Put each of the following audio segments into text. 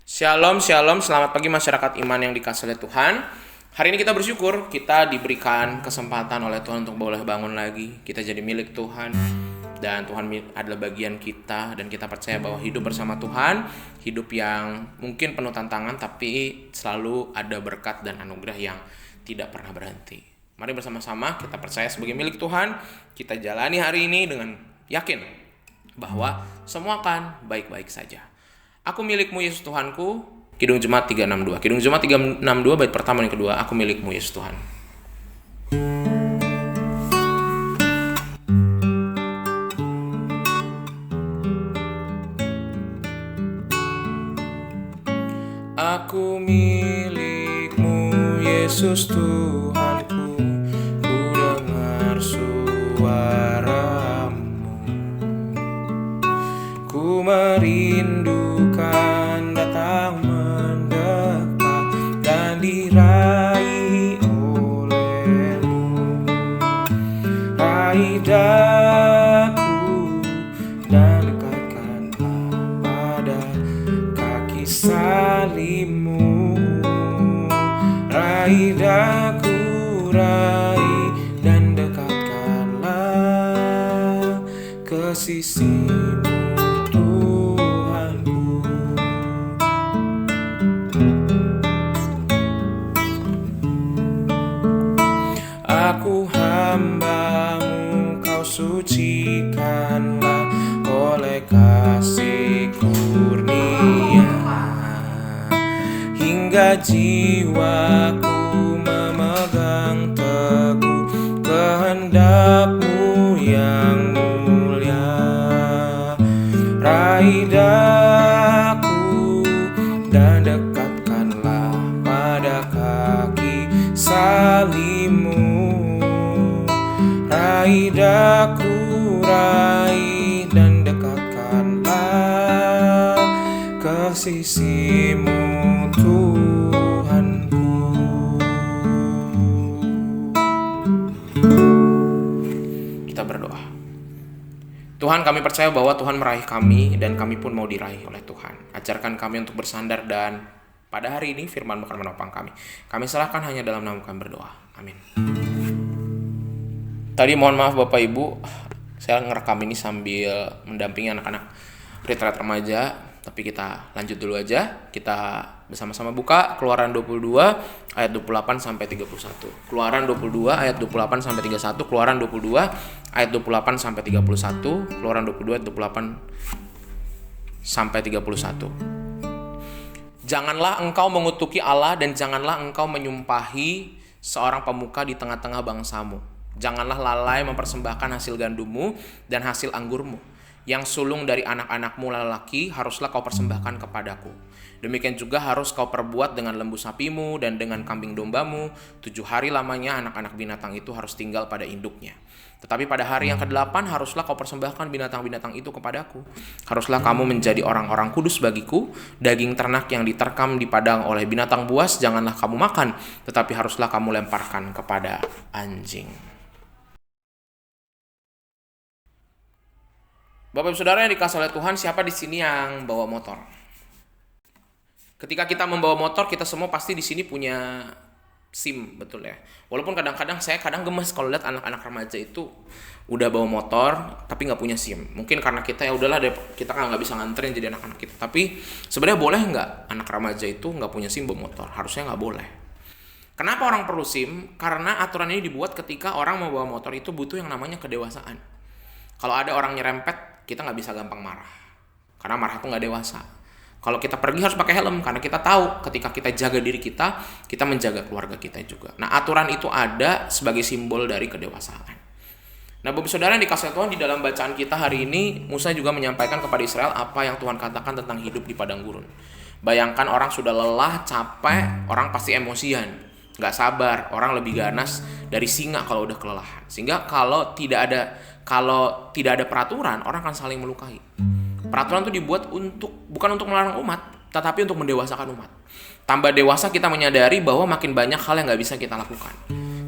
Shalom, shalom, selamat pagi masyarakat iman yang dikasihi oleh Tuhan. Hari ini kita bersyukur, kita diberikan kesempatan oleh Tuhan untuk boleh bangun lagi. Kita jadi milik Tuhan, dan Tuhan adalah bagian kita. Dan kita percaya bahwa hidup bersama Tuhan, hidup yang mungkin penuh tantangan, tapi selalu ada berkat dan anugerah yang tidak pernah berhenti. Mari bersama-sama kita percaya sebagai milik Tuhan, kita jalani hari ini dengan yakin bahwa semua akan baik-baik saja. Aku milikmu Yesus Tuhanku. Kidung Jemaat 362. Kidung Jemaat 362 bait pertama dan kedua. Aku milikmu Yesus Tuhan. Aku milikmu Yesus Tuhanku. Ku dengar suaramu. Ku merindukan datang mendekat dan diraih olehmu. Raih daku dan dekatkanlah pada kaki salibmu. Raih daku, raih dan dekatkanlah ke sisimu. Aku hambamu, kau sucikanlah oleh kasih kurnia, hingga jiwaku memegang teguh kehendakmu yang mulia. Raih daku dan dekatkanlah pada kaki salibmu. Raih daku, raih dan dekatkanlah ke sisimu Tuhanku. Kita berdoa. Tuhan, kami percaya bahwa Tuhan meraih kami dan kami pun mau diraih oleh Tuhan. Ajarkan kami untuk bersandar dan pada hari ini firman-Mu akan menopang kami. Kami serahkan hanya dalam nama kami berdoa. Amin. Tadi mohon maaf Bapak Ibu, saya ngerekam ini sambil mendampingi anak-anak retret remaja, tapi kita lanjut dulu aja. Kita bersama-sama buka Keluaran 22 ayat 28 sampai 31. Keluaran 22 ayat 28 sampai 31, Keluaran 22 ayat 28 sampai 31, Keluaran 22 ayat 28 sampai 31. Janganlah engkau mengutuki Allah dan janganlah engkau menyumpahi seorang pemuka di tengah-tengah bangsamu. Janganlah lalai mempersembahkan hasil gandummu dan hasil anggurmu. Yang sulung dari anak-anakmu lelaki haruslah kau persembahkan kepadaku. Demikian juga harus kau perbuat dengan lembu sapimu dan dengan kambing dombamu. 7 hari lamanya anak-anak binatang itu harus tinggal pada induknya. Tetapi pada hari yang ke-8 haruslah kau persembahkan binatang-binatang itu kepadaku. Haruslah kamu menjadi orang-orang kudus bagiku. Daging ternak yang diterkam di padang oleh binatang buas janganlah kamu makan, tetapi haruslah kamu lemparkan kepada anjing. Bapak Ibu Saudara yang dikasihi oleh Tuhan, siapa di sini yang bawa motor? Ketika kita membawa motor, kita semua pasti di sini punya SIM, betul ya. Walaupun kadang-kadang saya gemes kalau lihat anak-anak remaja itu udah bawa motor tapi nggak punya SIM. Mungkin karena kita ya udahlah deh, kita kan nggak bisa nganterin jadi anak-anak kita. Tapi sebenarnya boleh nggak anak remaja itu nggak punya SIM bawa motor? Harusnya nggak boleh. Kenapa orang perlu SIM? Karena aturan ini dibuat ketika orang mau bawa motor itu butuh yang namanya kedewasaan. Kalau ada orang nyerempet, kita nggak bisa gampang marah, karena marah itu nggak dewasa. Kalau kita pergi harus pakai helm, karena kita tahu ketika kita jaga diri kita menjaga keluarga kita juga. Nah, aturan itu ada sebagai simbol dari kedewasaan. Nah, Bapak Saudara yang dikasihi Tuhan, di dalam bacaan kita hari ini, Musa juga menyampaikan kepada Israel apa yang Tuhan katakan tentang hidup di padang gurun. Bayangkan orang sudah lelah, capek, orang pasti emosian, nggak sabar, orang lebih ganas dari singa kalau udah kelelahan. Sehingga kalau tidak ada peraturan, orang akan saling melukai. Peraturan itu dibuat bukan untuk melarang umat, tetapi untuk mendewasakan umat. Tambah dewasa kita menyadari bahwa makin banyak hal yang nggak bisa kita lakukan.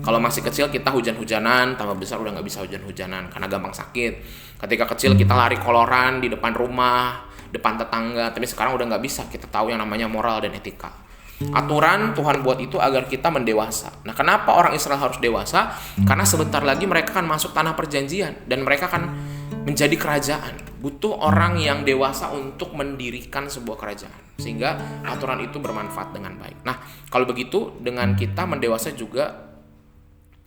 Kalau masih kecil kita hujan-hujanan, tambah besar udah nggak bisa hujan-hujanan karena gampang sakit. Ketika kecil kita lari koloran di depan rumah, depan tetangga, tapi sekarang udah nggak bisa. Kita tahu yang namanya moral dan etika. Aturan Tuhan buat itu agar kita mendewasa. Nah, kenapa orang Israel harus dewasa? Karena sebentar lagi mereka akan masuk tanah perjanjian dan mereka akan menjadi kerajaan. Butuh orang yang dewasa untuk mendirikan sebuah kerajaan, sehingga aturan itu bermanfaat dengan baik. Nah, kalau begitu dengan kita mendewasa juga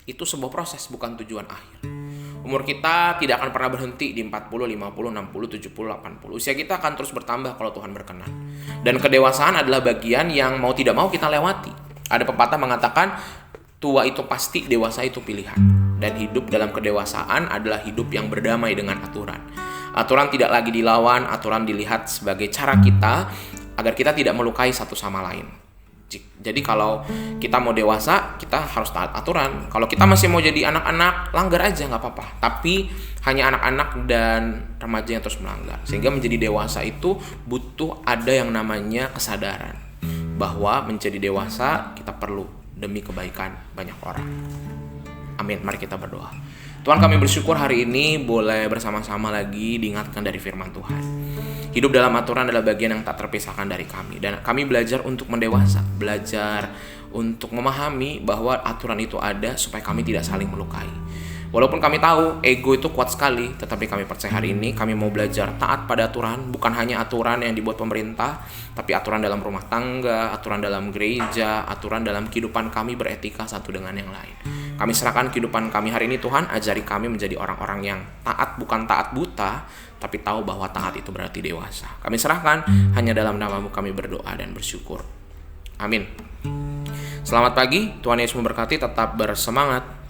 itu sebuah proses, bukan tujuan akhir. Umur kita tidak akan pernah berhenti di 40, 50, 60, 70, 80. Usia kita akan terus bertambah kalau Tuhan berkenan. Dan kedewasaan adalah bagian yang mau tidak mau kita lewati. Ada pepatah mengatakan, tua itu pasti, dewasa itu pilihan. Dan hidup dalam kedewasaan adalah hidup yang berdamai dengan aturan. Aturan tidak lagi dilawan, aturan dilihat sebagai cara kita agar kita tidak melukai satu sama lain. Jadi kalau kita mau dewasa, kita harus taat aturan. Kalau kita masih mau jadi anak-anak, langgar aja nggak apa-apa. Tapi hanya anak-anak dan remaja yang terus melanggar. Sehingga menjadi dewasa itu butuh ada yang namanya kesadaran bahwa menjadi dewasa kita perlu demi kebaikan banyak orang. Amin. Mari kita berdoa. Tuhan, kami bersyukur hari ini boleh bersama-sama lagi diingatkan dari firman Tuhan. Hidup dalam aturan adalah bagian yang tak terpisahkan dari kami. Dan kami belajar untuk mendewasa, belajar untuk memahami bahwa aturan itu ada supaya kami tidak saling melukai. Walaupun kami tahu ego itu kuat sekali, tetapi kami percaya hari ini kami mau belajar taat pada aturan. Bukan hanya aturan yang dibuat pemerintah, tapi aturan dalam rumah tangga, aturan dalam gereja, aturan dalam kehidupan kami beretika satu dengan yang lain. Kami serahkan kehidupan kami hari ini Tuhan, ajari kami menjadi orang-orang yang taat, bukan taat buta, tapi tahu bahwa taat itu berarti dewasa. Kami serahkan, hanya dalam nama-Mu kami berdoa dan bersyukur. Amin. Selamat pagi, Tuhan Yesus memberkati, tetap bersemangat.